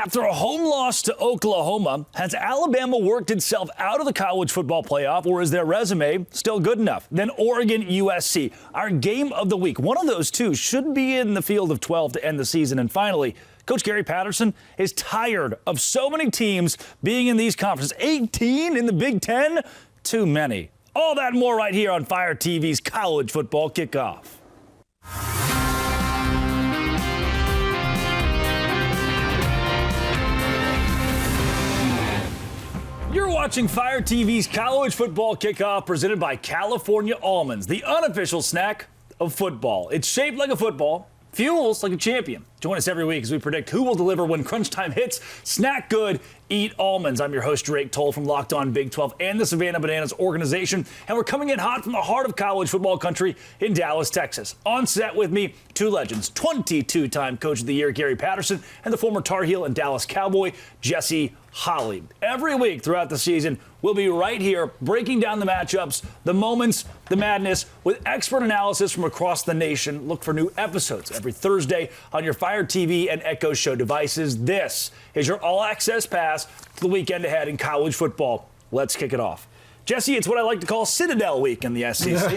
After a home loss to Oklahoma, has Alabama worked itself out of the college football playoff, or is their resume still good enough? Then Oregon, USC, our game of the week. One of those two should be in the field of 12 to end the season. And finally, Coach Gary Patterson is tired of so many teams being in these conferences. 18 in the Big Ten? Too many. All that and more right here on Fire TV's College Football Kickoff. You're watching Fire TV's College Football Kickoff, presented by California Almonds, the unofficial snack of football. It's shaped like a football, fuels like a champion. Join us every week as we predict who will deliver when crunch time hits. Snack good, eat almonds. I'm your host, Drake Toll from Locked On Big 12 and the Savannah Bananas organization. And we're coming in hot from the heart of college football country in Dallas, Texas. On set with me, two legends, 22-time Coach of the Year, Gary Patterson, and the former Tar Heel and Dallas Cowboy, Jesse Holley. Every week throughout the season, we'll be right here breaking down the matchups, the moments, the madness, with expert analysis from across the nation. Look for new episodes every Thursday on your Fire TV and Echo Show devices. This is your all-access pass to the weekend ahead in college football. Let's kick it off. Jesse, it's what I like to call Citadel Week in the SEC.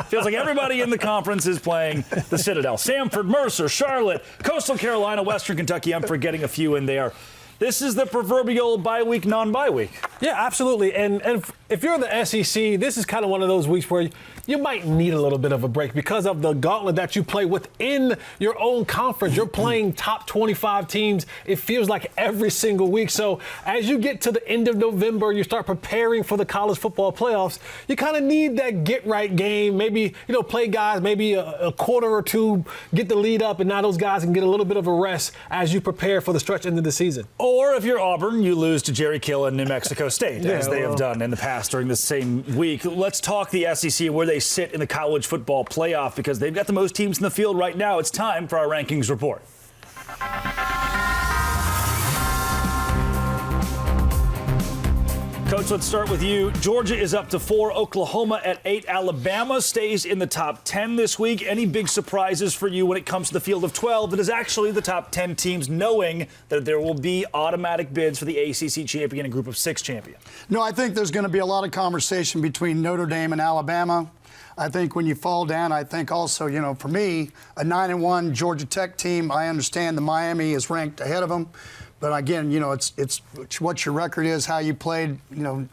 Feels like everybody in the conference is playing the Citadel. Samford, Mercer, Charlotte, Coastal Carolina, Western Kentucky. I'm forgetting a few in there. This is the proverbial bye-week, non-bye week. Yeah, absolutely. And if you're in the SEC, this is kind of one of those weeks where you might need a little bit of a break because of the gauntlet that you play within your own conference. You're playing top 25 teams, it feels like, every single week. So as you get to the end of November, you start preparing for the college football playoffs, you kind of need that get-right game. Maybe, play guys maybe a quarter or two, get the lead up, and now those guys can get a little bit of a rest as you prepare for the stretch end of the season. Or if you're Auburn, you lose to Jerry Kill and New Mexico State, as they have done in the past during the same week. Let's talk the SEC, where they sit in the college football playoff, because they've got the most teams in the field right now. It's time for our rankings report. Coach, let's start with you. Georgia is up to 4, Oklahoma at 8. Alabama stays in the top 10 this week. Any big surprises for you when it comes to the field of 12 that is actually the top 10 teams, knowing that there will be automatic bids for the ACC champion and Group of 6 champion? No, I think there's going to be a lot of conversation between Notre Dame and Alabama. I think when you fall down, I think also, for me, a 9-1 Georgia Tech team, I understand the Miami is ranked ahead of them. But again, it's what your record is, how you played. You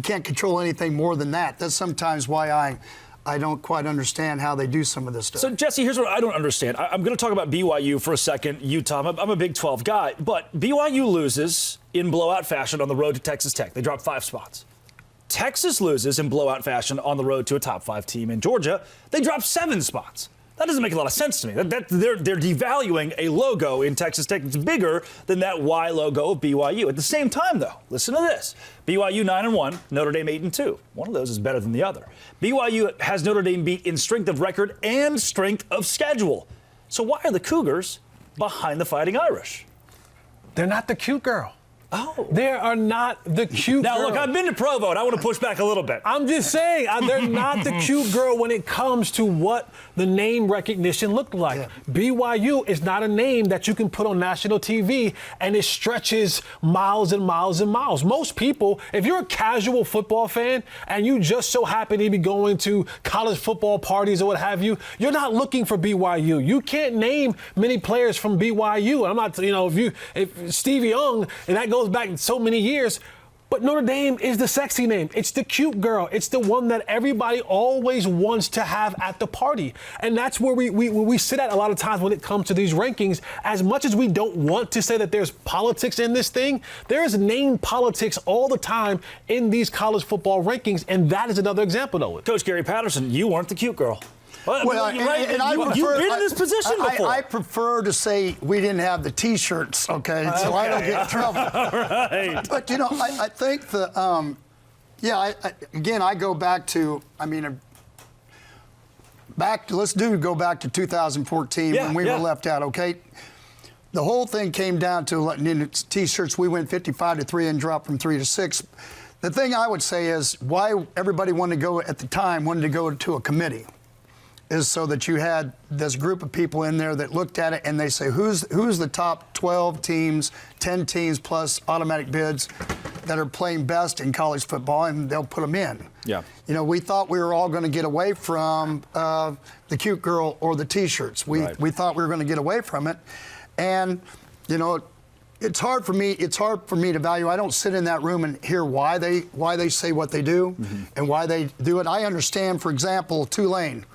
can't control anything more than that. That's sometimes why I don't quite understand how they do some of this stuff. So, Jesse, here's what I don't understand. I'm going to talk about BYU for a second, Utah. I'm a Big 12 guy, but BYU loses in blowout fashion on the road to Texas Tech. They drop 5 spots. Texas loses in blowout fashion on the road to a top 5 team in Georgia. They drop 7 spots. That doesn't make a lot of sense to me. They're devaluing a logo in Texas Tech that's bigger than that Y logo of BYU. At the same time, though, listen to this. BYU 9-1, Notre Dame 8-2. One of those is better than the other. BYU has Notre Dame beat in strength of record and strength of schedule. So why are the Cougars behind the Fighting Irish? They're not the cute girl. Oh. They are not the cute girl. Now, look, I've been to Provo, and I want to push back a little bit. I'm just saying, they're not the cute girl when it comes to what the name recognition looked like. Yeah. BYU is not a name that you can put on national TV, and it stretches miles and miles and miles. Most people, if you're a casual football fan and you just so happen to be going to college football parties or what have you, you're not looking for BYU. You can't name many players from BYU. I'm not, if Stevie Young, and that goes back so many years, but Notre Dame is the sexy name. It's the cute girl. It's the one that everybody always wants to have at the party. And that's where we sit at a lot of times when it comes to these rankings. As much as we don't want to say that there's politics in this thing, there is name politics all the time in these college football rankings, and that is another example of it. Coach Gary Patterson, you weren't the cute girl. Well, you've been in this position before. I prefer to say we didn't have the T-shirts, okay, so I don't get in trouble. Right. But, I think again, I go back to, let's go back to 2014 when we were left out, okay? The whole thing came down to T-shirts. We went 55-3 and dropped from 3 to 6. The thing I would say is why everybody wanted to go to a committee. is so that you had this group of people in there that looked at it and they say, who's the top 12 teams, 10 teams plus automatic bids that are playing best in college football, and they'll put them in. Yeah. You know, we thought we were all going to get away from the cute girl or the T-shirts. We thought we were going to get away from it, and you know, it's hard for me to value. I don't sit in that room and hear why they say what they do and why they do it. I understand, for example, Tulane,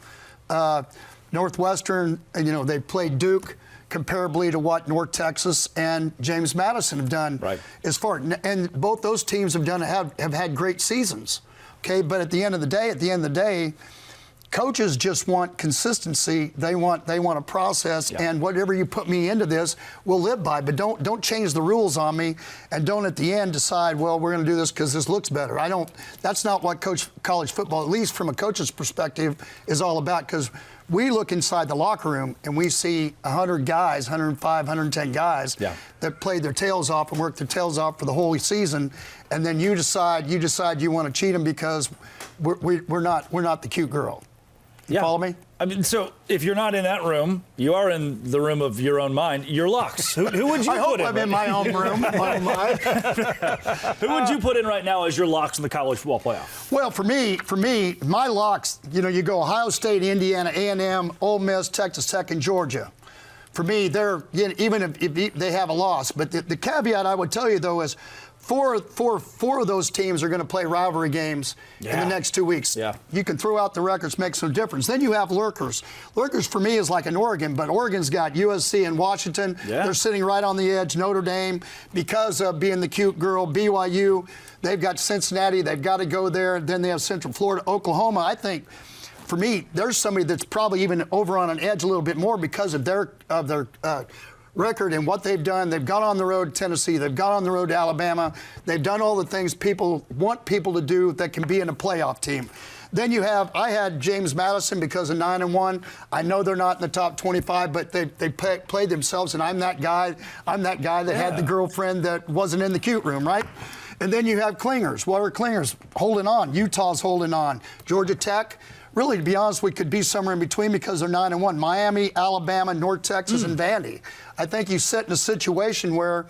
Northwestern. You know, they played Duke comparably to what North Texas and James Madison have done. Right. As far, and both those teams have had great seasons. Okay, but at the end of the day, coaches just want consistency. They want a process, and whatever you put me into this, we'll live by. But don't change the rules on me, and don't at the end decide, well, we're going to do this because this looks better. That's not what college football, at least from a coach's perspective, is all about. Because we look inside the locker room and we see 100 guys, 105, 110 guys that played their tails off and worked their tails off for the whole season, and then you decide you want to cheat them because we're not the cute girl. You follow me? I mean, so if you're not in that room, you are in the room of your own mind. Your locks. Who would you I put hope in? I'm in my own room. My own mind. Who would you put in right now as your locks in the college football playoff? Well, for me, my locks. You know, you go Ohio State, Indiana, A&M, Ole Miss, Texas Tech, and Georgia. For me, they're even if they have a loss. But the caveat I would tell you though is, four of those teams are going to play rivalry games in the next 2 weeks. Yeah. You can throw out the records, make some difference. Then you have lurkers. Lurkers for me is like an Oregon, but Oregon's got USC and Washington. Yeah. They're sitting right on the edge. Notre Dame, because of being the cute girl. BYU, they've got Cincinnati. They've got to go there. Then they have Central Florida, Oklahoma. I think, for me, there's somebody that's probably even over on an edge a little bit more because of their record and what they've done. They've gone on the road to Tennessee. They've gone on the road to Alabama. They've done all the things people want people to do that can be in a playoff team. Then I had James Madison because of 9-1. I know they're not in the top 25, but they played themselves, and I'm that guy. I'm that guy that had the girlfriend that wasn't in the cute room, right? And then you have clingers. What are clingers? Holding on. Utah's holding on. Georgia Tech. Really, to be honest, we could be somewhere in between because they're 9-1. Miami, Alabama, North Texas, and Vandy. I think you sit in a situation where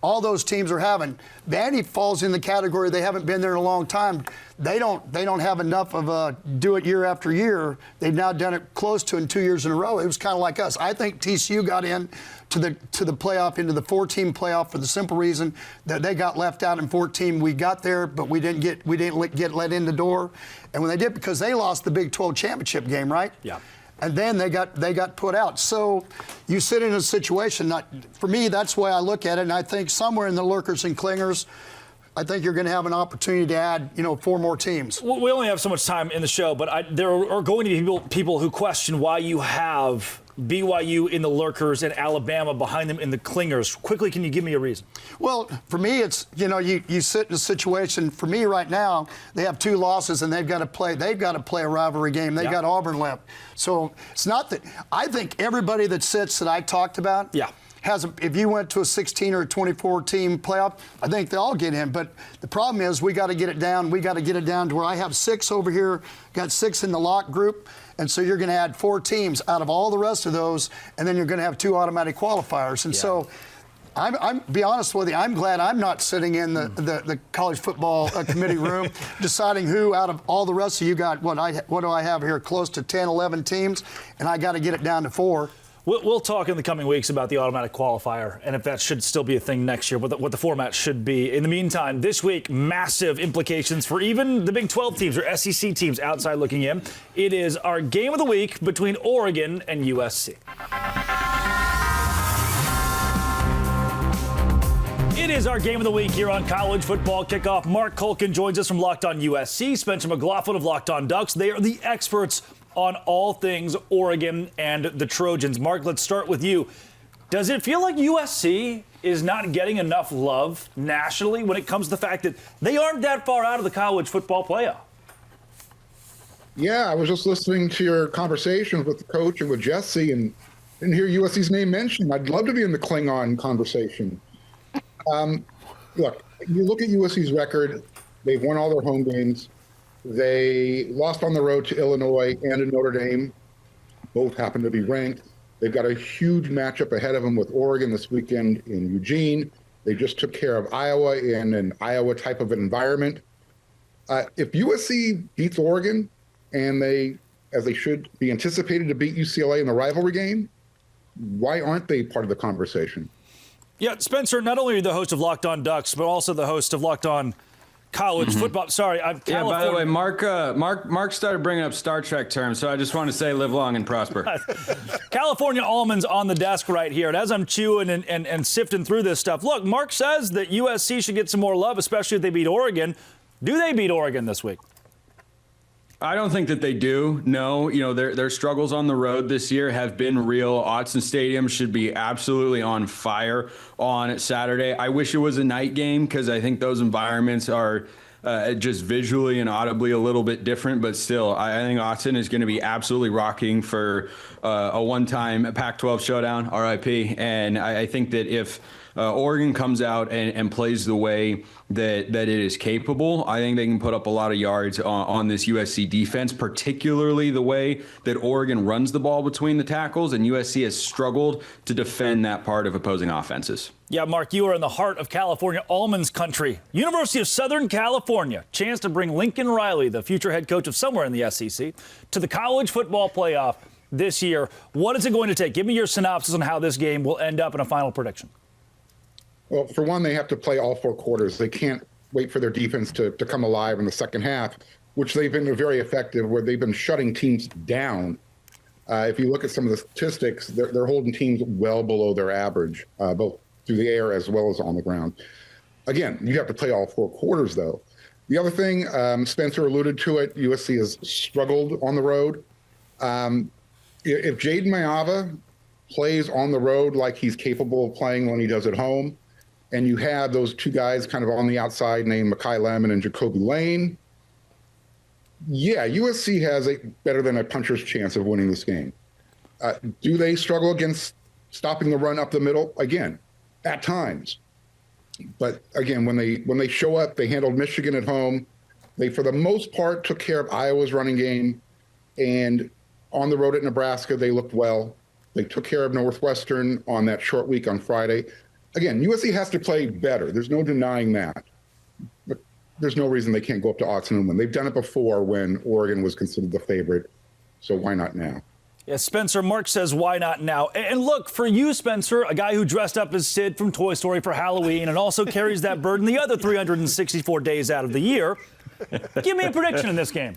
all those teams are having. Vandy falls in the category they haven't been there in a long time. They don't have enough of a do it year after year. They've now done it close to in 2 years in a row. It was kind of like us. I think TCU got in to the playoff, into the 4-team playoff, for the simple reason that they got left out in 14. We got there, but we didn't get let in the door. And when they did, because they lost the Big 12 championship game, right? Yeah. And then they got put out. So you sit in a situation. For me, that's the way I look at it. And I think somewhere in the lurkers and clingers, I think you're going to have an opportunity to add, 4 more teams. Well, we only have so much time in the show, but there are going to be people who question why you have BYU in the lurkers and Alabama behind them in the clingers. Quickly, can you give me a reason? Well, for me, it's, you sit in a situation. For me right now, they have 2 losses and they've got to play a rivalry game. They've got Auburn left. So it's not that. I think everybody that sits that I talked about if you went to a 16 or a 24 team playoff, I think they all get in. But the problem is we got to get it down. We got to get it down to where I have 6 over here, got 6 in the lock group. And so you're going to add 4 teams out of all the rest of those, and then you're going to have 2 automatic qualifiers. And so I'm be honest with you, I'm glad I'm not sitting in the college football committee room deciding who out of all the rest of you got what do I have here, close to 10, 11 teams, and I got to get it down to 4. We'll talk in the coming weeks about the automatic qualifier and if that should still be a thing next year, what the format should be. In the meantime, this week, massive implications for even the Big 12 teams or SEC teams outside looking in. It is our game of the week between Oregon and USC. It is our game of the week here on College Football Kickoff. Mark Culkin joins us from Locked On USC. Spencer McLaughlin of Locked On Ducks. They are the experts on all things Oregon and the Trojans. Mark, let's start with you. Does it feel like USC is not getting enough love nationally when it comes to the fact that they aren't that far out of the college football playoff? Yeah, I was just listening to your conversations with the coach and with Jesse and didn't hear USC's name mentioned. I'd love to be in the Klingon conversation. Look, you look at USC's record. They've won all their home games. They lost on the road to Illinois and to Notre Dame. Both happen to be ranked. They've got a huge matchup ahead of them with Oregon this weekend in Eugene. They just took care of Iowa in an Iowa type of environment. If USC beats Oregon, and they, as they should be anticipated to beat UCLA in the rivalry game, why aren't they part of the conversation? Yeah, Spencer, not only are you the host of Locked On Ducks, but also the host of Locked On College Football. Sorry, I'm California. Yeah, by the way, Mark started bringing up Star Trek terms, so I just want to say live long and prosper. California almonds on the desk right here. And as I'm chewing and sifting through this stuff, look, Mark says that USC should get some more love, especially if they beat Oregon. Do they beat Oregon this week? I don't think that they do. No, their struggles on the road this year have been real. Autzen Stadium should be absolutely on fire on Saturday. I wish it was a night game because I think those environments are just visually and audibly a little bit different. But still, I think Autzen is going to be absolutely rocking for a one-time Pac-12 showdown, RIP. And I think that if Oregon comes out and plays the way that it is capable, I think they can put up a lot of yards on this USC defense, particularly the way that Oregon runs the ball between the tackles, and USC has struggled to defend that part of opposing offenses. Yeah, Mark, you are in the heart of California almonds country. University of Southern California, chance to bring Lincoln Riley, the future head coach of somewhere in the SEC, to the college football playoff this year. What is it going to take? Give me your synopsis on how this game will end up in a final prediction. Well, for one, they have to play all 4 quarters. They can't wait for their defense to come alive in the second half, which they've been very effective, where they've been shutting teams down. If you look at some of the statistics, they're holding teams well below their average, both through the air as well as on the ground. Again, you have to play all 4 quarters, though. The other thing, Spencer alluded to it, USC has struggled on the road. If Jaden Mayava plays on the road like he's capable of playing when he does at home, and you have those 2 guys kind of on the outside named Makai Lemon and Jacoby Lane, yeah, USC has a better than a puncher's chance of winning this game. Do they struggle against stopping the run up the middle? Again, at times. But again, when they show up, they handled Michigan at home. They, for the most part, took care of Iowa's running game. And on the road at Nebraska, they looked well. They took care of Northwestern on that short week on Friday. Again, USC has to play better. There's no denying that. But there's no reason they can't go up to Autzen and win. They've done it before when Oregon was considered the favorite. So why not now? Yeah, Spencer, Mark says, why not now? And look, for you, Spencer, a guy who dressed up as Sid from Toy Story for Halloween and also carries that burden the other 364 days out of the year, give me a prediction in this game.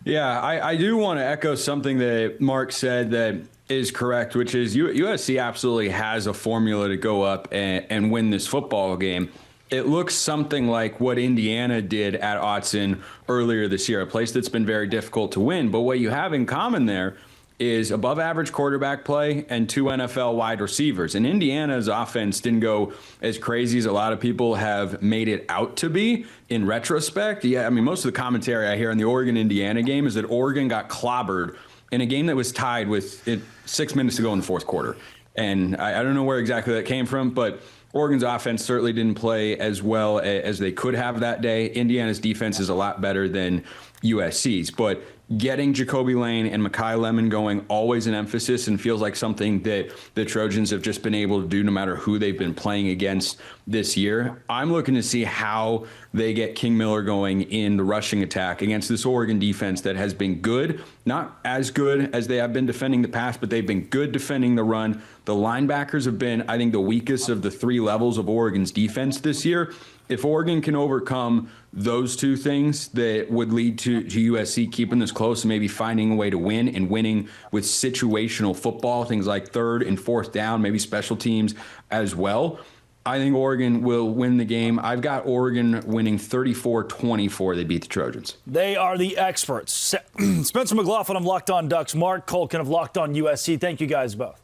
Yeah, I do want to echo something that Mark said that is correct, which is USC absolutely has a formula to go up and win this football game. It looks something like what Indiana did at Autzen earlier this year, a place that's been very difficult to win. But what you have in common there is above average quarterback play and 2 NFL wide receivers. And Indiana's offense didn't go as crazy as a lot of people have made it out to be in retrospect. Yeah, I mean, most of the commentary I hear on the Oregon-Indiana game is that Oregon got clobbered in a game that was tied with 6 minutes to go in the fourth quarter. And I don't know where exactly that came from, but Oregon's offense certainly didn't play as well as they could have that day. Indiana's defense is a lot better than USC's, but getting Jacoby Lane and Makai Lemon going, always an emphasis, and feels like something that the Trojans have just been able to do no matter who they've been playing against this year. I'm looking to see how they get King Miller going in the rushing attack against this Oregon defense that has been good, not as good as they have been defending the pass, but they've been good defending the run. The linebackers have been, I think, the weakest of the 3 levels of Oregon's defense this year. If Oregon can overcome those 2 things, that would lead to USC keeping this close and maybe finding a way to win and winning with situational football, things like 3rd and 4th down, maybe special teams as well. I think Oregon will win the game. I've got Oregon winning 34-24. They beat the Trojans. They are the experts. Spencer McLaughlin of Locked On Ducks, Mark Culkin of Locked On USC. Thank you guys both.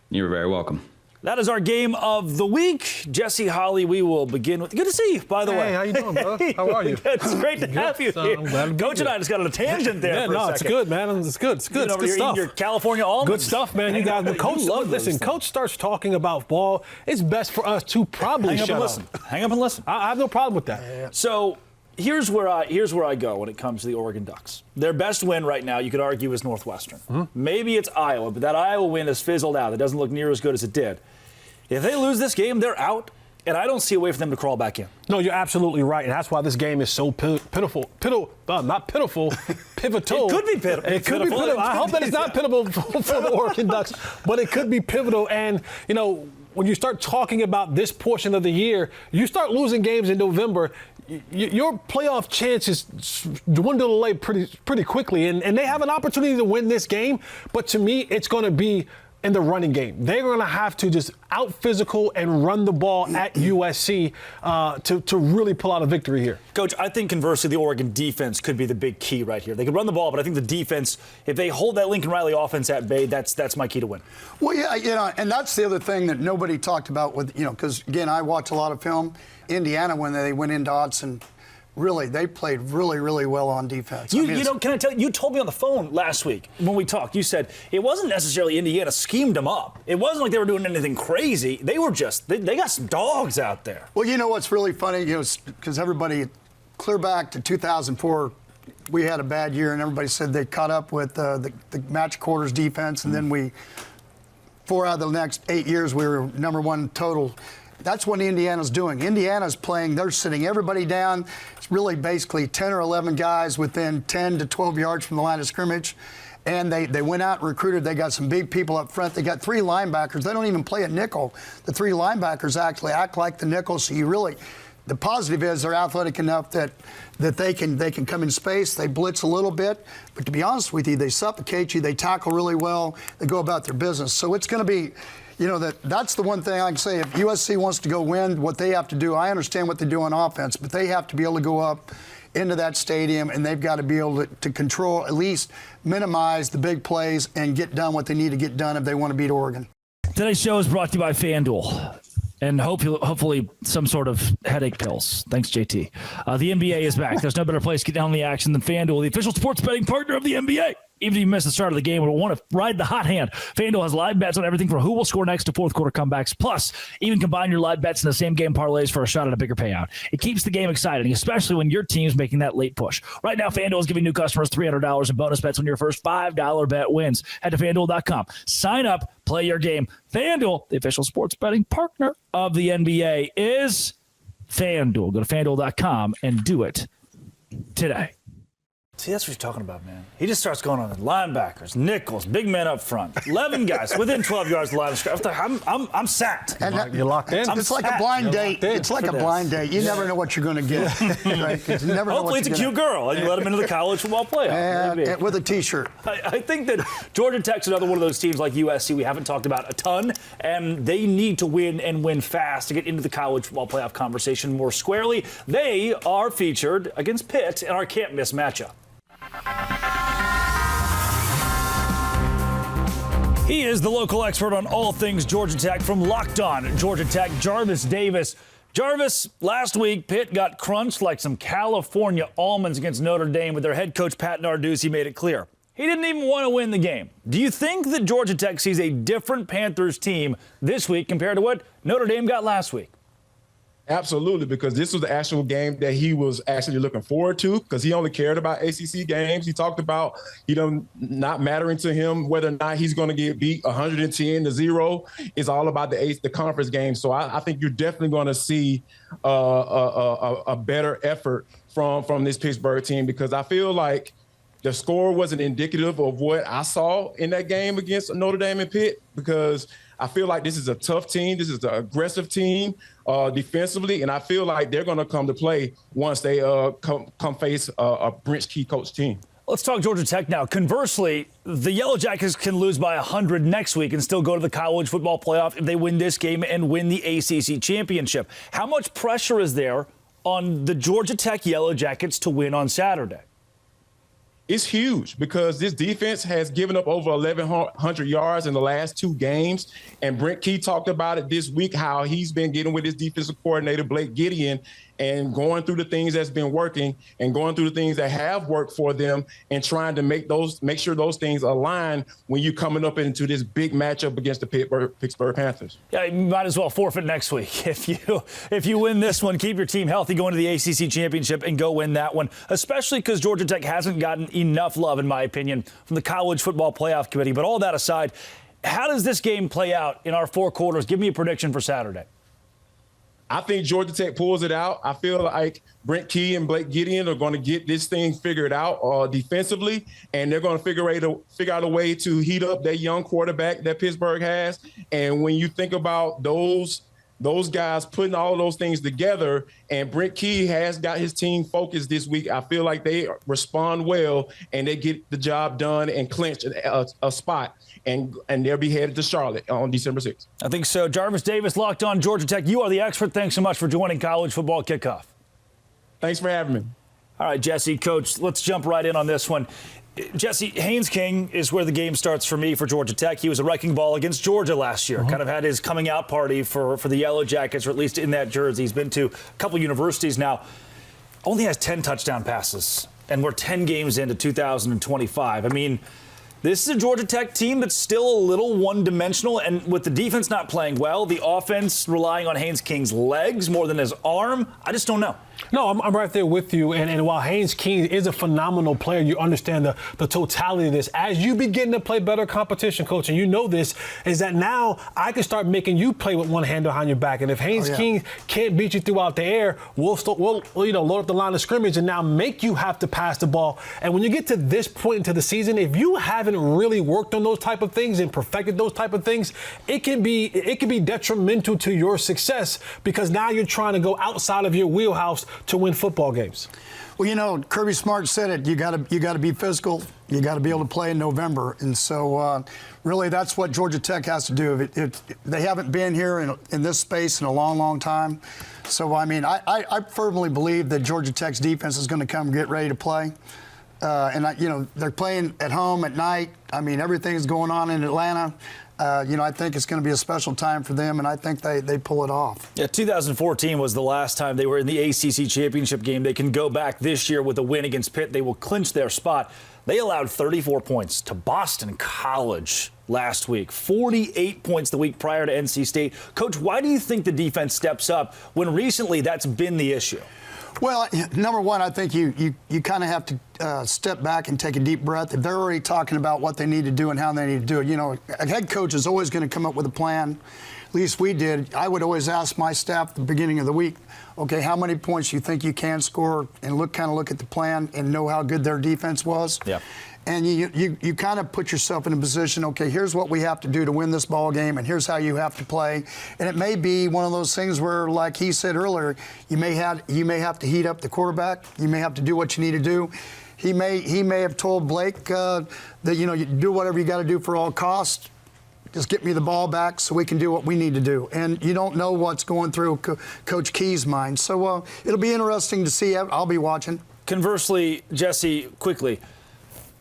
You're very welcome. That is our game of the week. Jesse Holly, we will begin with. Good to see you, by the way. Hey, how you doing, bro? How are you? It's great to have you here. I'm glad to be Coach and here. I just got on a tangent there. Yeah, for a no, it's second. good, man. It's good. It's good. It's good stuff. Your California almonds. Good stuff, man. You guys, when Coach, love those listen, things. Coach starts talking about ball. It's best for us to probably Hang up shut and listen. Hang up and listen. I have no problem with that. So Here's where I go when it comes to the Oregon Ducks. Their best win right now, you could argue, is Northwestern. Maybe it's Iowa, but that Iowa win has fizzled out. It doesn't look near as good as it did. If they lose this game, they're out, and I don't see a way for them to crawl back in. No, you're absolutely right, and that's why this game is so pitiful. Not pitiful, pivotal. It could be pitiful. It could be pivotal. I hope that it's not pitiful for the Oregon Ducks, but it could be pivotal. And, you know, when you start talking about this portion of the year, you start losing games in November, your playoff chances dwindle away pretty quickly. And they have an opportunity to win this game, but to me, it's going to be in the running game. They're going to have to just out-physical and run the ball at USC to really pull out a victory here. Coach, I think conversely, the Oregon defense could be the big key right here. They could run the ball, but I think the defense, if they hold that Lincoln Riley offense at bay, that's my key to win. Well, yeah, you know, and that's the other thing that nobody talked about with, you know, because, again, I watch a lot of film. Indiana, when they went into Autzen, really, they played really, really well on defense. Can I tell you, you told me on the phone last week when we talked, you said it wasn't necessarily Indiana schemed them up. It wasn't like they were doing anything crazy. They were just, they got some dogs out there. Well, you know what's really funny, you know, because everybody, clear back to 2004, we had a bad year, and everybody said they caught up with the match quarters defense, and then 4 out of the next 8 years, we were #1 total. That's what Indiana's doing. Indiana's playing, they're sitting everybody down. It's really basically 10 or 11 guys within 10 to 12 yards from the line of scrimmage. And they went out and recruited. They got some big people up front. They got 3 linebackers. They don't even play a nickel. The 3 linebackers actually act like the nickel. So you really, the positive is they're athletic enough that they can come in space. They blitz a little bit. But to be honest with you, they suffocate you. They tackle really well. They go about their business. So it's going to be, you know, that's the one thing I can say. If USC wants to go win, what they have to do, I understand what they do on offense, but they have to be able to go up into that stadium, and they've got to be able to control, at least minimize the big plays and get done what they need to get done if they want to beat Oregon. Today's show is brought to you by FanDuel. And hopefully some sort of headache pills. Thanks, JT. The NBA is back. There's no better place to get down on the action than FanDuel, the official sports betting partner of the NBA. Even if you miss the start of the game or want to ride the hot hand, FanDuel has live bets on everything from who will score next to fourth quarter comebacks. Plus, even combine your live bets in the same game parlays for a shot at a bigger payout. It keeps the game exciting, especially when your team's making that late push. Right now, FanDuel is giving new customers $300 in bonus bets when your first $5 bet wins. Head to FanDuel.com. Sign up, play your game. FanDuel, the official sports betting partner of the NBA, is FanDuel. Go to FanDuel.com and do it today. See, that's what you're talking about, man. He just starts going on the linebackers, nickels, big men up front, 11 guys within 12 yards of the line of scrimmage. I'm sacked. And You're locked in. It's like a blind date. It's like a blind date. You never know what you're going to get. Right? 'Cause you never know Hopefully it's a cute girl, and you let them into the college football playoff. and with a T-shirt. I think that Georgia Tech's another one of those teams like USC we haven't talked about a ton, and they need to win and win fast to get into the college football playoff conversation more squarely. They are featured against Pitt in our can't-miss matchup. He is the local expert on all things Georgia Tech from Locked On Georgia Tech, Jarvis Davis. Jarvis, last week, Pitt got crunched like some California almonds against Notre Dame with their head coach Pat Narduzzi made it clear. He didn't even want to win the game. Do you think that Georgia Tech sees a different Panthers team this week compared to what Notre Dame got last week? Absolutely, because this was the actual game that he was actually looking forward to, because he only cared about ACC games. He talked about, not mattering to him whether or not he's going to get beat 110-0. It's all about the conference game. So I think you're definitely going to see a better effort from this Pittsburgh team, because I feel like the score wasn't indicative of what I saw in that game against Notre Dame and Pitt, because I feel like this is a tough team. This is an aggressive team defensively, and I feel like they're going to come to play once they come face a Brent Key coach team. Let's talk Georgia Tech now. Conversely, the Yellow Jackets can lose by 100 next week and still go to the college football playoff if they win this game and win the ACC championship. How much pressure is there on the Georgia Tech Yellow Jackets to win on Saturday? it's huge because this defense has given up over 1,100 yards in the last 2 games. And Brent Key talked about it this week, how he's been getting with his defensive coordinator, Blake Gideon, and going through the things that's been working and going through the things that have worked for them and trying to make sure those things align when you're coming up into this big matchup against the Pittsburgh Panthers. Yeah, you might as well forfeit next week. If you win this one, keep your team healthy going to the ACC championship and go win that one, especially because Georgia Tech hasn't gotten enough love, in my opinion, from the College Football Playoff Committee. But all that aside, how does this game play out in our 4 quarters? Give me a prediction for Saturday. I think Georgia Tech pulls it out. I feel like Brent Key and Blake Gideon are going to get this thing figured out defensively, and they're going to figure out a way to heat up that young quarterback that Pittsburgh has. And when you think about those guys putting all those things together, and Brent Key has got his team focused this week, I feel like they respond well and they get the job done and clinch a spot. And they'll be headed to Charlotte on December 6th. I think so. Jarvis Davis, Locked On Georgia Tech. You are the expert. Thanks so much for joining College Football Kickoff. Thanks for having me. All right, Jesse, Coach, let's jump right in on this one. Jesse, Haynes King is where the game starts for me for Georgia Tech. He was a wrecking ball against Georgia last year. Kind of had his coming out party for the Yellow Jackets, or at least in that jersey. He's been to a couple universities now. Only has 10 touchdown passes, and we're 10 games into 2025. I mean, this is a Georgia Tech team that's still a little one-dimensional, and with the defense not playing well, the offense relying on Haynes King's legs more than his arm, I just don't know. No, I'm right there with you. And while Haynes King is a phenomenal player, you understand the totality of this. As you begin to play better competition, Coach, and you know this, is that now I can start making you play with one hand behind your back. And if Haynes King can't beat you throughout the air, we'll load up the line of scrimmage and now make you have to pass the ball. And when you get to this point into the season, if you haven't really worked on those type of things and perfected those type of things, it can be detrimental to your success because now you're trying to go outside of your wheelhouse to win football games. Well, you know, Kirby Smart said it. You got to be physical. You got to be able to play in November, and so really that's what Georgia Tech has to do. They haven't been here in this space in a long, long time. So I mean, I firmly believe that Georgia Tech's defense is going to come get ready to play. And they're playing at home at night. I mean, everything's going on in Atlanta. I think it's going to be a special time for them, and I think they pull it off. Yeah, 2014 was the last time they were in the ACC championship game. They can go back this year with a win against Pitt. They will clinch their spot. They allowed 34 points to Boston College last week, 48 points the week prior to NC State. Coach, why do you think the defense steps up when recently that's been the issue? Well, number one, I think you kind of have to step back and take a deep breath. If they're already talking about what they need to do and how they need to do it, a head coach is always going to come up with a plan. At least we did. I would always ask my staff at the beginning of the week, okay, how many points do you think you can score, and look at the plan and know how good their defense was. Yeah. And you kind of put yourself in a position, okay, here's what we have to do to win this ball game, and here's how you have to play. And it may be one of those things where, like he said earlier, you may have to heat up the quarterback. You may have to do what you need to do. He may have told Blake that you do whatever you got to do for all costs. Just get me the ball back so we can do what we need to do. And you don't know what's going through Coach Key's mind. So it'll be interesting to see. I'll be watching. Conversely, Jesse, quickly,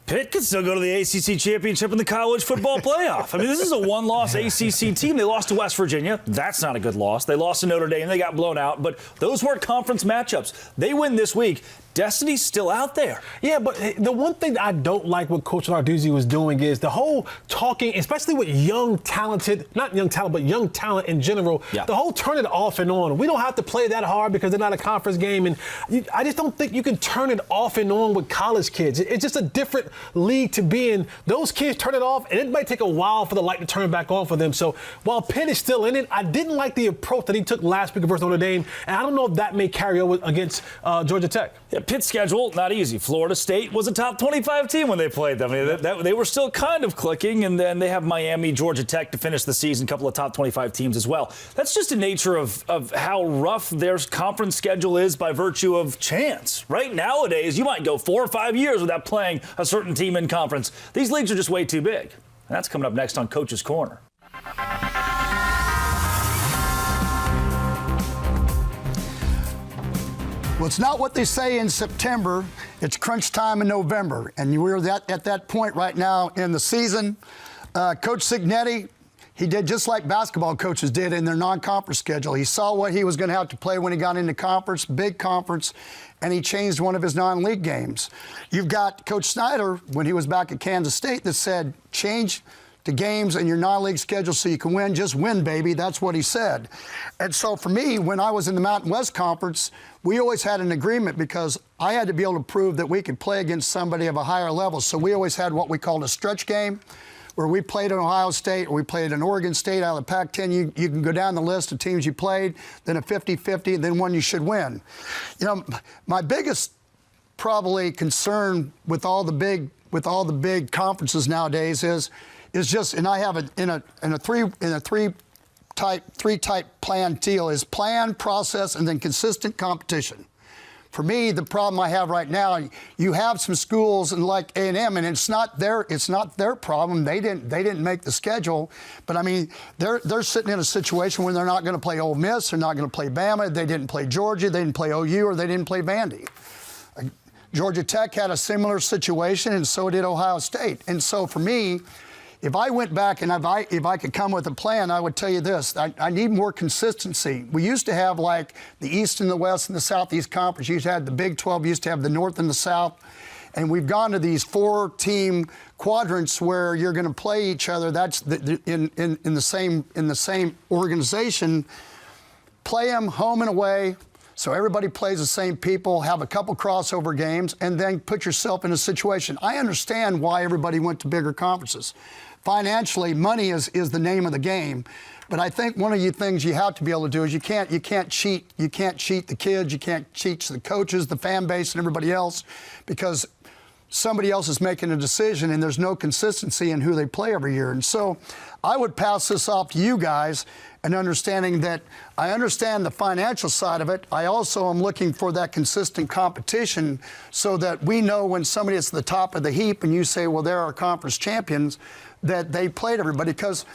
Pitt could still go to the ACC championship in the college football playoff. I mean, this is a one-loss ACC team. They lost to West Virginia. That's not a good loss. They lost to Notre Dame. They got blown out. But those weren't conference matchups. They win this week. Destiny's still out there. Yeah, but the one thing that I don't like what Coach Narduzzi was doing is the whole talking, especially with young talent in general, the whole turn it off and on. We don't have to play that hard because they're not a conference game. And I just don't think you can turn it off and on with college kids. It's just a different league to be in. Those kids turn it off, and it might take a while for the light to turn back on for them. So while Pitt is still in it, I didn't like the approach that he took last week versus Notre Dame, and I don't know if that may carry over against Georgia Tech. Yeah, Pitt's schedule, not easy. Florida State was a top 25 team when they played them. I mean, they were still kind of clicking, and then they have Miami, Georgia Tech to finish the season, a couple of top 25 teams as well. That's just the nature of how rough their conference schedule is by virtue of chance. Right nowadays, you might go 4 or 5 years without playing a certain team in conference. These leagues are just way too big. And that's coming up next on Coach's Corner. Well, it's not what they say in September. It's crunch time in November. And we're at that point right now in the season. Coach Cignetti, he did just like basketball coaches did in their non-conference schedule. He saw what he was going to have to play when he got into conference, big conference, and he changed one of his non-league games. You've got Coach Snyder, when he was back at Kansas State, that said, change the games in your non-league schedule so you can win. Just win, baby. That's what he said. And so for me, when I was in the Mountain West Conference, we always had an agreement because I had to be able to prove that we could play against somebody of a higher level. So we always had what we called a stretch game, where we played an Ohio State or we played an Oregon State out of the Pac-10. You can go down the list of teams you played, then a 50-50, and then one you should win. You know, my biggest probably concern with all the big conferences nowadays is just, and I have it in a three type plan deal, is plan, process, and then consistent competition. For me, the problem I have right now, you have some schools and like A&M, and it's not their problem. They didn't make the schedule, but I mean, they're sitting in a situation where they're not going to play Ole Miss, they're not going to play Bama, they didn't play Georgia, they didn't play OU, or they didn't play Vandy. Georgia Tech had a similar situation, and so did Ohio State. And so for me, if I went back and if I could come with a plan, I would tell you this. I need more consistency. We used to have like the East and the West and the Southeast Conference. You used to have the Big 12. You used to have the North and the South. And we've gone to these 4-team quadrants where you're going to play each other. That's in the same organization. Play them home and away. So everybody plays the same people, have a couple crossover games, and then put yourself in a situation. I understand why everybody went to bigger conferences. Financially, money is the name of the game. But I think one of the things you have to be able to do is you can't cheat the kids, you can't cheat the coaches, the fan base, and everybody else, because somebody else is making a decision and there's no consistency in who they play every year. And so I would pass this off to you guys and understanding that I understand the financial side of it. I also am looking for that consistent competition so that we know when somebody is at the top of the heap and you say, well, they're our conference champions, that they played everybody. Because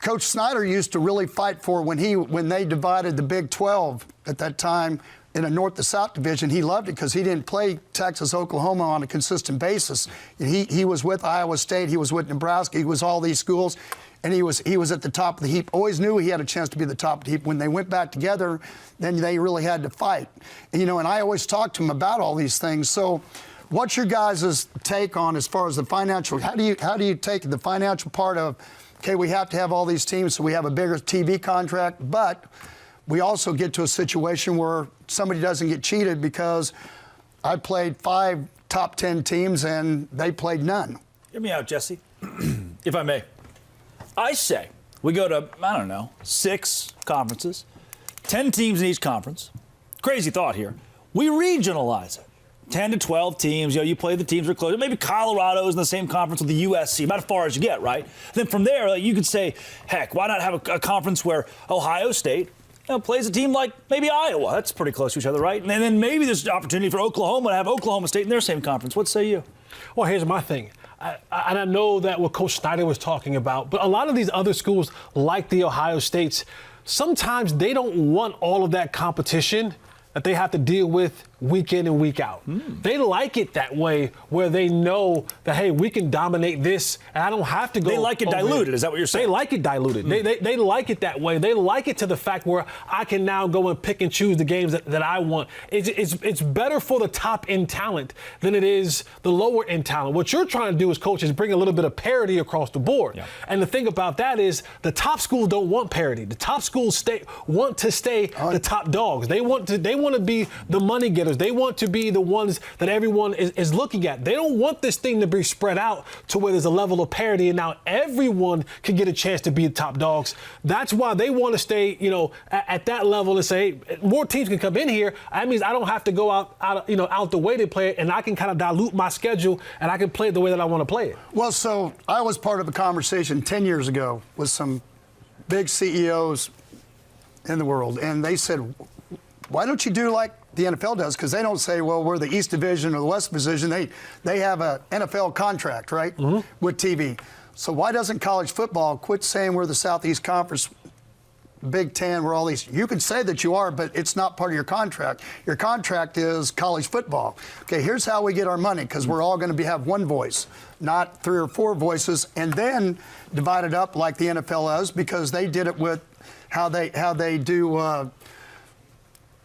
Coach Snyder used to really fight for when they divided the Big 12 at that time in a North to South division. He loved it because he didn't play Texas, Oklahoma on a consistent basis. He was with Iowa State, he was with Nebraska, he was all these schools, and he was at the top of the heap. Always knew he had a chance to be at the top of the heap. When they went back together, then they really had to fight. And, and I always talked to him about all these things. So what's your guys' take on as far as the financial? How do you take the financial part of, okay, we have to have all these teams so we have a bigger TV contract, but we also get to a situation where somebody doesn't get cheated because I played 5 top 10 teams and they played none. Hear me out, Jesse, if I may. I say we go to, 6 conferences, 10 teams in each conference. Crazy thought here. We regionalize it. 10 to 12 teams, you play the teams are close. Maybe Colorado's in the same conference with the USC, about as far as you get, right? Then from there, you could say, heck, why not have a conference where Ohio State plays a team like maybe Iowa? That's pretty close to each other, right? And then maybe there's an opportunity for Oklahoma to have Oklahoma State in their same conference. What say you? Well, here's my thing. And I know that what Coach Snyder was talking about, but a lot of these other schools, like the Ohio States, sometimes they don't want all of that competition that they have to deal with week in and week out. They like it that way, where they know that, hey, we can dominate this, and I don't have to go. They like it diluted, is that what you're saying? They like it diluted. They like it that way. They like it to the fact where I can now go and pick and choose the games that I want. It's better for the top end talent than it is the lower end talent. What you're trying to do as coach is bring a little bit of parity across the board. Yeah. And the thing about that is the top schools don't want parity. The top schools want to stay the top dogs. They want to be the money getters. They want to be the ones that everyone is looking at. They don't want this thing to be spread out to where there's a level of parity and now everyone can get a chance to be the top dogs. That's why they want to stay, at that level and say, hey, more teams can come in here. That means I don't have to go out the way to play it, and I can kind of dilute my schedule and I can play it the way that I want to play it. Well, so I was part of a conversation 10 years ago with some big CEOs in the world, and they said, why don't you do like the NFL does? Because they don't say, well, we're the East Division or the West Division. They have an NFL contract, right, with TV. So why doesn't college football quit saying we're the Southeast Conference? Big Ten, where all these, you can say that you are, but it's not part of your contract. Your contract is college football. Okay, here's how we get our money, because we're all going to have one voice, not 3 or 4 voices, and then divide it up like the NFL does, because they did it with how they do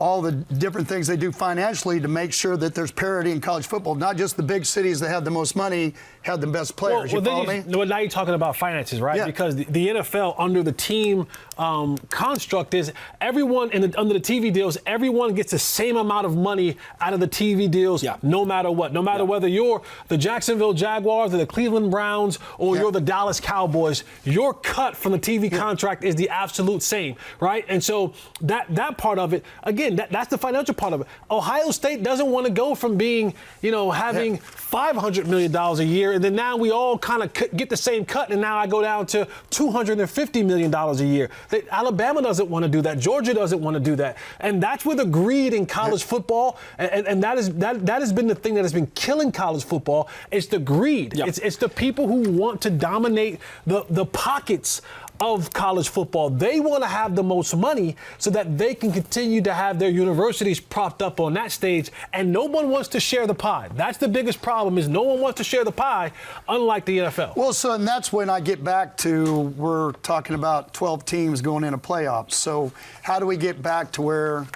all the different things they do financially to make sure that there's parity in college football. Not just the big cities that have the most money have the best players. You follow me? Well, now you're talking about finances, right? Yeah. Because the NFL, under the team construct, is everyone under the TV deals, everyone gets the same amount of money out of the TV deals, no matter what. No matter whether you're the Jacksonville Jaguars or the Cleveland Browns or you're the Dallas Cowboys, your cut from the TV contract is the absolute same, right? And so that part of it, again, that's the financial part of it. Ohio State doesn't want to go from being, having $500 million a year, and then now we all kind of get the same cut, and now I go down to $250 million a year. Alabama doesn't want to do that. Georgia doesn't want to do that. And that's where the greed in college football, and that has been the thing that has been killing college football. It's the greed. Yep. It's the people who want to dominate the pockets of college football. They want to have the most money so that they can continue to have their universities propped up on that stage, and no one wants to share the pie. That's the biggest problem, is no one wants to share the pie, unlike the NFL. Well, so, and that's when I get back to, we're talking about 12 teams going into playoffs. So how do we get back to where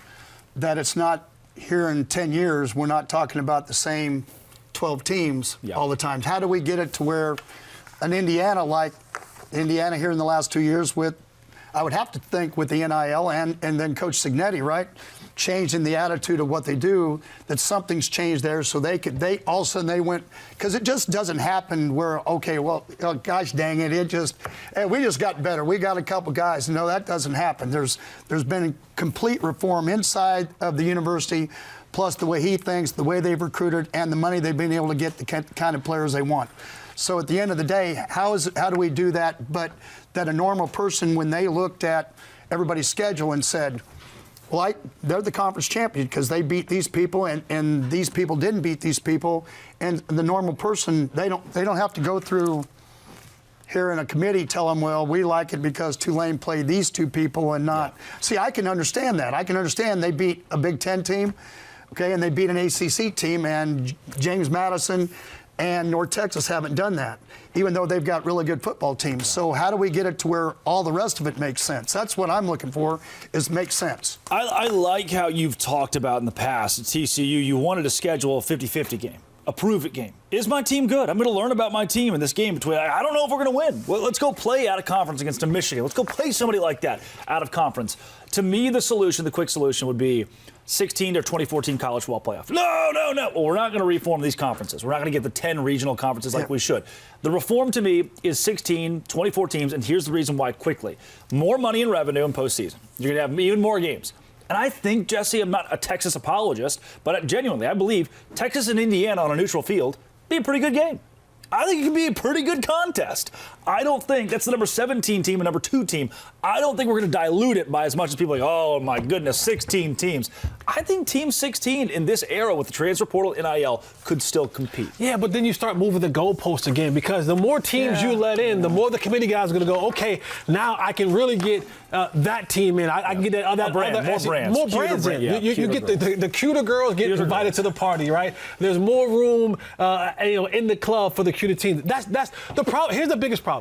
that it's not here in 10 years, we're not talking about the same 12 teams all the time? How do we get it to where an Indiana, like Indiana here in the last 2 years, with, I would have to think, with the NIL and then Coach Cignetti, right, changing the attitude of what they do, that something's changed there, so they all of a sudden they went, because it just doesn't happen where, okay, well, gosh dang it, we just got better. We got a couple guys. No, that doesn't happen. There's been complete reform inside of the university, plus the way he thinks, the way they've recruited, and the money they've been able to get the kind of players they want. So at the end of the day, how do we do that? But that a normal person, when they looked at everybody's schedule and said, well, they're the conference champion because they beat these people, and these people didn't beat these people, and the normal person, they don't have to go through here in a committee tell them, well, we like it because Tulane played these 2 people and not. See, I can understand that. I can understand they beat a Big Ten team, okay, and they beat an ACC team, and James Madison and North Texas haven't done that, even though they've got really good football teams. So how do we get it to where all the rest of it makes sense? That's what I'm looking for, is make sense. I like how you've talked about in the past at TCU, you wanted to schedule a 50-50 game, a prove-it game. Is my team good? I'm going to learn about my team in this game between, I don't know if we're going to win. Well, let's go play out of conference against a Michigan. Let's go play somebody like that out of conference. To me, the quick solution would be 16 to 2014 college football playoff. No. Well, we're not going to reform these conferences. We're not going to get the 10 regional conferences like we should. The reform to me is 16, 24 teams, and here's the reason why quickly. More money in revenue in postseason. You're going to have even more games. And I think, Jesse, I'm not a Texas apologist, but genuinely, I believe Texas and Indiana on a neutral field be a pretty good game. I think it can be a pretty good contest. I don't think that's the number 17 team and number 2 team. I don't think we're going to dilute it by as much as people are like, oh, my goodness, 16 teams. I think Team 16 in this era with the transfer portal NIL could still compete. Yeah, but then you start moving the goalposts again, because the more teams you let in, the more the committee guys are going to go, okay, now I can really get that team in. I can get that other brands. More brands in. You get the cuter girls get invited to the party, right? There's more room in the club for the cuter teams. That's the problem. Here's the biggest problem.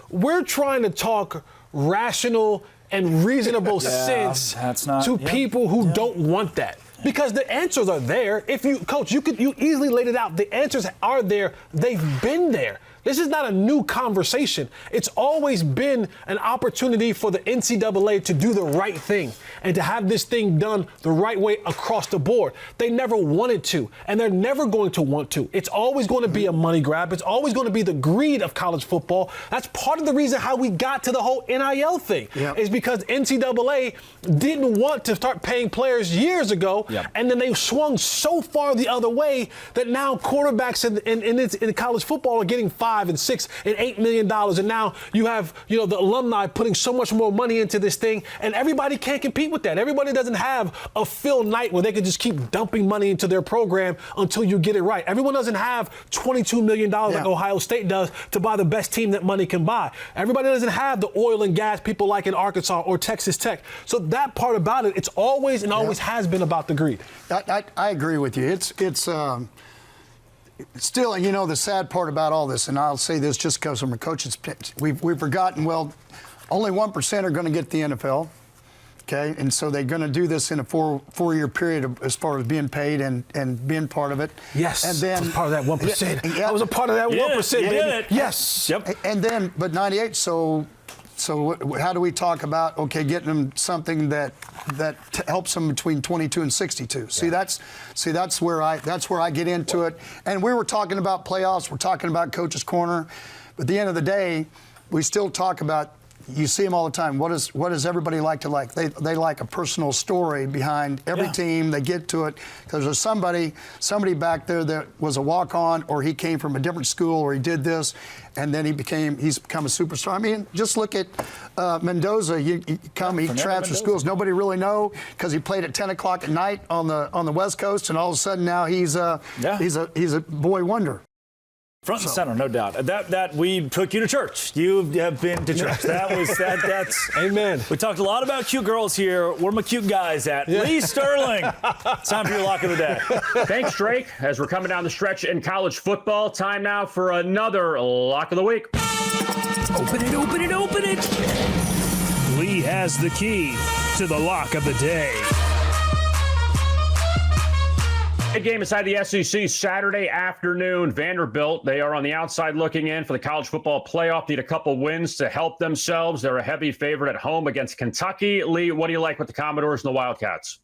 We're trying to talk rational and reasonable sense to people who don't want that. Because the answers are there. If you, Coach, you easily laid it out. The answers are there. They've been there. This is not a new conversation. It's always been an opportunity for the NCAA to do the right thing and to have this thing done the right way across the board. They never wanted to, and they're never going to want to. It's always going to be a money grab. It's always going to be the greed of college football. That's part of the reason how we got to the whole NIL thing, is because NCAA didn't want to start paying players years ago, and then they swung so far the other way that now quarterbacks in college football are getting $5 $5 and $6 and $8 million. And now you have, the alumni putting so much more money into this thing, and everybody can't compete with that. Everybody doesn't have a Phil Knight where they can just keep dumping money into their program until you get it right. Everyone doesn't have $22 million like Ohio State does to buy the best team that money can buy. Everybody doesn't have the oil and gas people like in Arkansas or Texas Tech. So that part about it, it's always and always has been about the greed. I agree with you. It's still, and the sad part about all this, and I'll say this just because I'm a coach, we've forgotten, only 1% are going to get the NFL. Okay, and so they're going to do this in a four-year period as far as being paid and being part of it. Yes, and then part of that 1%. I was a part of that 1%, baby. Yes. Yep. And then, but 98. So how do we talk about getting them something that helps them between 22 and 62? That's where I get into it. And we were talking about playoffs. We're talking about Coach's Corner. But at the end of the day, we still talk about. You see them all the time. What does everybody like to like? They like a personal story behind every team. They get to it because there's somebody back there that was a walk-on, or he came from a different school, or he did this, and then he's become a superstar. I mean, just look at Mendoza. He transfers schools. Nobody really know because he played at 10 o'clock at night on the West Coast, and all of a sudden now he's a boy wonder. Front and center, no doubt. That we took you to church. You have been to church. That's amen. We talked a lot about cute girls here. Where are my cute guys at? Yeah. Lee Sterling. It's time for your lock of the day. Thanks, Drake. As we're coming down the stretch in college football, time now for another lock of the week. Open it, open it, open it. Lee has the key to the lock of the day. Big game inside the SEC Saturday afternoon. Vanderbilt, they are on the outside looking in for the college football playoff. Need a couple wins to help themselves. They're a heavy favorite at home against Kentucky. Lee, what do you like with the Commodores and the Wildcats?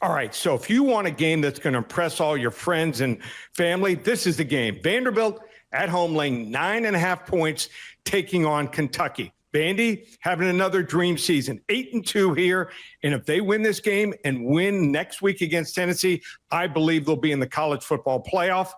All right, so if you want a game that's going to impress all your friends and family, this is the game. Vanderbilt at home laying 9.5 points, taking on Kentucky. Vandy having another dream season, 8-2 here. And if they win this game and win next week against Tennessee, I believe they'll be in the college football playoff,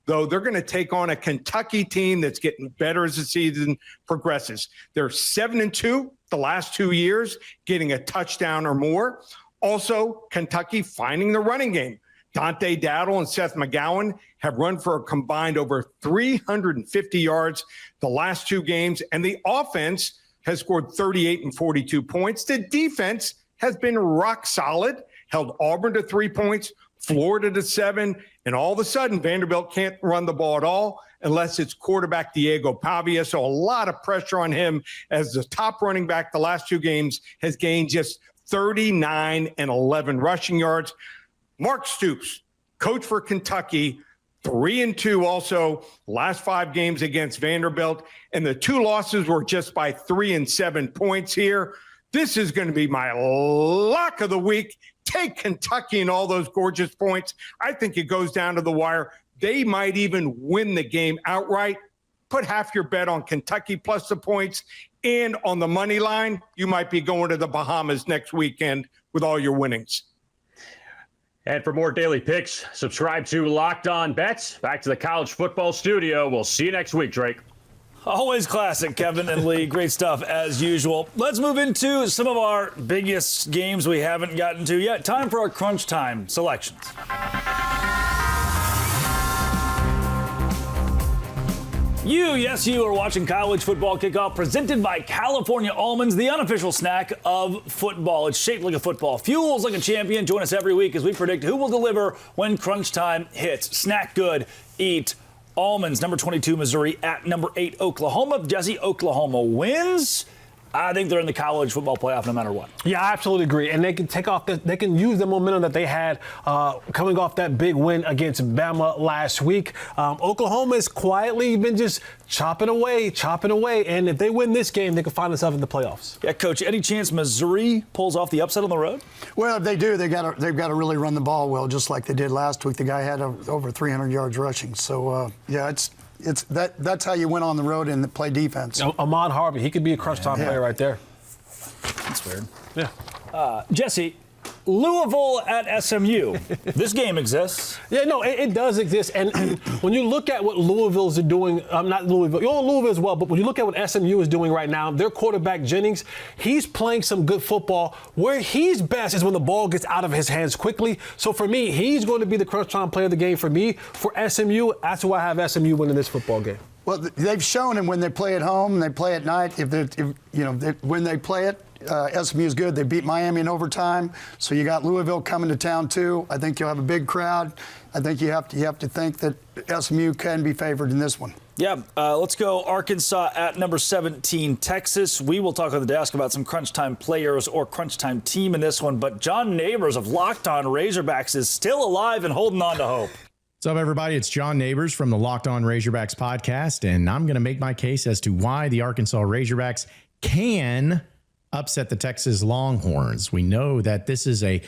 though they're going to take on a Kentucky team that's getting better as the season progresses. They're 7-2 the last 2 years, getting a touchdown or more. Also, Kentucky finding the running game. Dante Dowdle and Seth McGowan have run for a combined over 350 yards the last 2 games, and the offense has scored 38 and 42 points. The defense has been rock solid, held Auburn to 3 points, Florida to 7, and all of a sudden Vanderbilt can't run the ball at all unless it's quarterback Diego Pavia. So a lot of pressure on him as the top running back the last 2 games has gained just 39 and 11 rushing yards. Mark Stoops, coach for Kentucky, 3-2 also last 5 games against Vanderbilt. And the 2 losses were just by 3 and 7 points here. This is going to be my lock of the week. Take Kentucky and all those gorgeous points. I think it goes down to the wire. They might even win the game outright. Put half your bet on Kentucky plus the points. And on the money line, you might be going to the Bahamas next weekend with all your winnings. And for more daily picks, subscribe to Locked On Bets. Back to the college football studio. We'll see you next week, Drake. Always classic, Kevin and Lee. Great stuff as usual. Let's move into some of our biggest games we haven't gotten to yet. Time for our crunch time selections. You are watching College Football Kickoff, presented by California Almonds, the unofficial snack of football. It's shaped like a football, fuels like a champion. Join us every week as we predict who will deliver when crunch time hits. Snack good, eat almonds. Number 22, Missouri at number 8, Oklahoma. Jesse, Oklahoma wins. I think they're in the college football playoff no matter what. Yeah, I absolutely agree. And they can they can use the momentum that they had coming off that big win against Bama last week. Oklahoma has quietly been just chopping away. And if they win this game, they can find themselves in the playoffs. Yeah, Coach, any chance Missouri pulls off the upset on the road? Well, if they do, they've got to really run the ball well, just like they did last week. The guy had over 300 yards rushing. So, that's how you win on the road and play defense. Ahmad Harvey, he could be a crunch time player right there. That's weird. Yeah. Jesse, Louisville at SMU. This game exists. Yeah, no, it does exist. And when you look at what Louisville's doing, not Louisville, Louisville as well, but when you look at what SMU is doing right now, their quarterback Jennings, he's playing some good football. Where he's best is when the ball gets out of his hands quickly. So for me, he's going to be the crunch time player of the game for me. For SMU, that's why I have SMU winning this football game. Well, they've shown him when they play at home and they play at night. When they play it, SMU is good. They beat Miami in overtime. So you got Louisville coming to town too. I think you'll have a big crowd. I think you have to think that SMU can be favored in this one. Yeah, let's go Arkansas at number 17, Texas. We will talk on the desk about some crunch time players or crunch time team in this one. But John Neighbors of Locked On Razorbacks is still alive and holding on to hope. What's up, everybody? It's John Neighbors from the Locked On Razorbacks podcast, and I'm going to make my case as to why the Arkansas Razorbacks can upset the Texas Longhorns. We know that this is a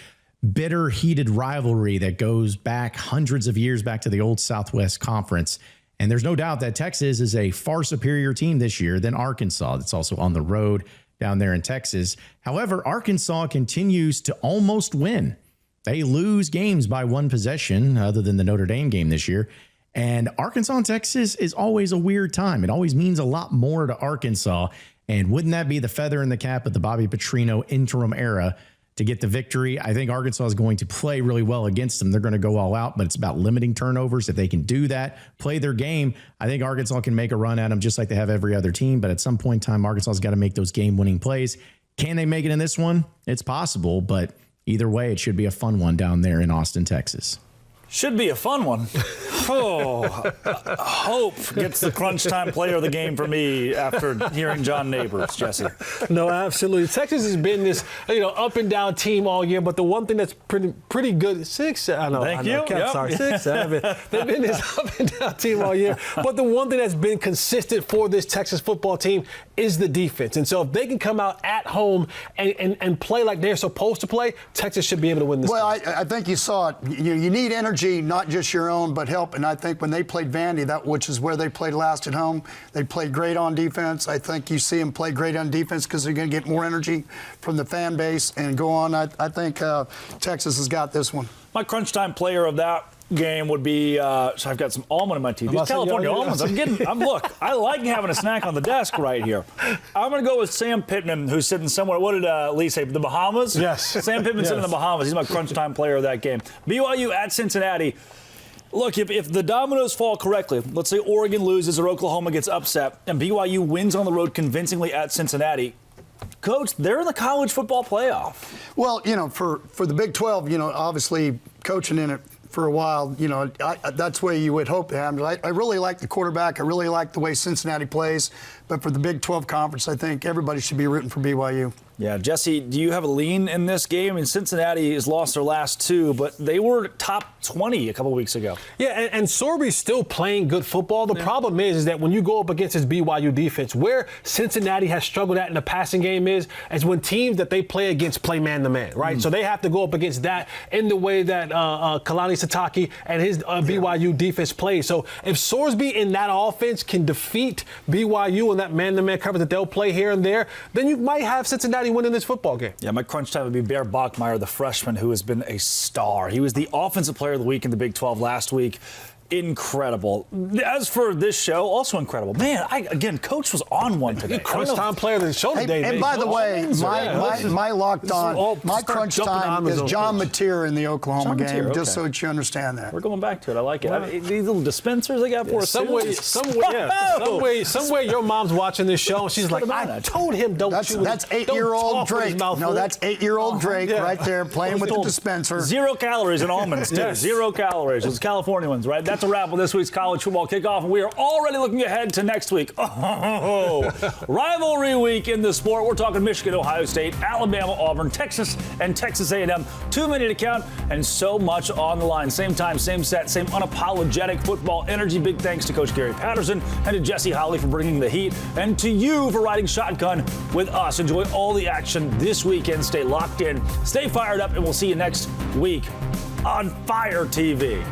bitter, heated rivalry that goes back hundreds of years back to the old Southwest Conference. And there's no doubt that Texas is a far superior team this year than Arkansas. That's also on the road down there in Texas. However, Arkansas continues to almost win. They lose games by one possession, other than the Notre Dame game this year. And Arkansas and Texas is always a weird time. It always means a lot more to Arkansas. And wouldn't that be the feather in the cap of the Bobby Petrino interim era to get the victory? I think Arkansas is going to play really well against them. They're going to go all out, but it's about limiting turnovers. If they can do that, play their game, I think Arkansas can make a run at them just like they have every other team. But at some point in time, Arkansas has got to make those game-winning plays. Can they make it in this one? It's possible, but either way, it should be a fun one down there in Austin, Texas. Should be a fun one. Hope gets the crunch time player of the game for me after hearing John Neighbors, Jesse. No, absolutely. Texas has been this, up and down team all year, but the one thing that's pretty good, 6, I know. Thank you. Yep. Sorry, 6, 7. They've been this up and down team all year, but the one thing that's been consistent for this Texas football team is the defense. And so if they can come out at home and play like they're supposed to play, Texas should be able to win this game. Well, I think you saw it. You need energy, not just your own, but help. And I think when they played Vandy, which is where they played last at home, they played great on defense. I think you see them play great on defense because they're going to get more energy from the fan base and go on. I think Texas has got this one. My crunch time player of that game would be, so I've got some almond in my teeth. These California almonds, look, I like having a snack on the desk right here. I'm going to go with Sam Pittman, who's sitting somewhere, what did Lee say, the Bahamas? Yes. Sam Pittman sitting in the Bahamas. He's my crunch time player of that game. BYU at Cincinnati. Look, if the dominoes fall correctly, let's say Oregon loses or Oklahoma gets upset, and BYU wins on the road convincingly at Cincinnati, Coach, they're in the college football playoff. Well, for the Big 12, obviously coaching in it for a while, that's the way you would hope to have. I really like the quarterback. I really like the way Cincinnati plays. But for the Big 12 conference, I think everybody should be rooting for BYU. Yeah, Jesse, do you have a lean in this game? I mean, Cincinnati has lost their last 2, but they were top 20 a couple weeks ago. Yeah, and Sorby's still playing good football. The problem is that when you go up against this BYU defense, where Cincinnati has struggled at in the passing game is when teams that they play against play man-to-man, right? So they have to go up against that in the way that Kalani Sitake and his BYU defense plays. So if Sorsby in that offense can defeat BYU in that man-to-man coverage that they'll play here and there, then you might have Cincinnati winning this football game. Yeah, my crunch time would be Bear Bachmeier, the freshman who has been a star. He was the offensive player of the week in the Big 12 last week. Incredible. As for this show, also incredible. Man, Coach was on one today. Crunch time player of the show today. And by the way, my locked on, my crunch time is John Mateer in the Oklahoma game, just so that you understand that. We're going back to it. I like it. These little dispensers they got for us. Some way your mom's watching this show and she's like, I told him don't chew. That's 8-year-old Drake. No, that's 8-year-old Drake right there playing with the dispenser. 0 calories in almonds, too. Yes. 0 calories. Those California ones, right? That's a wrap on this week's college football kickoff, and we are already looking ahead to next week. Rivalry week in the sport. We're talking Michigan, Ohio State, Alabama, Auburn, Texas, and Texas A&M. 2 minutes to count, and so much on the line. Same time, same set, same unapologetic football energy. Big thanks to Coach Gary Patterson and to Jesse Holley for bringing the heat, and to you for riding shotgun with us. Enjoy all the action this weekend. Stay locked in, stay fired up, and we'll see you next week on Fire TV.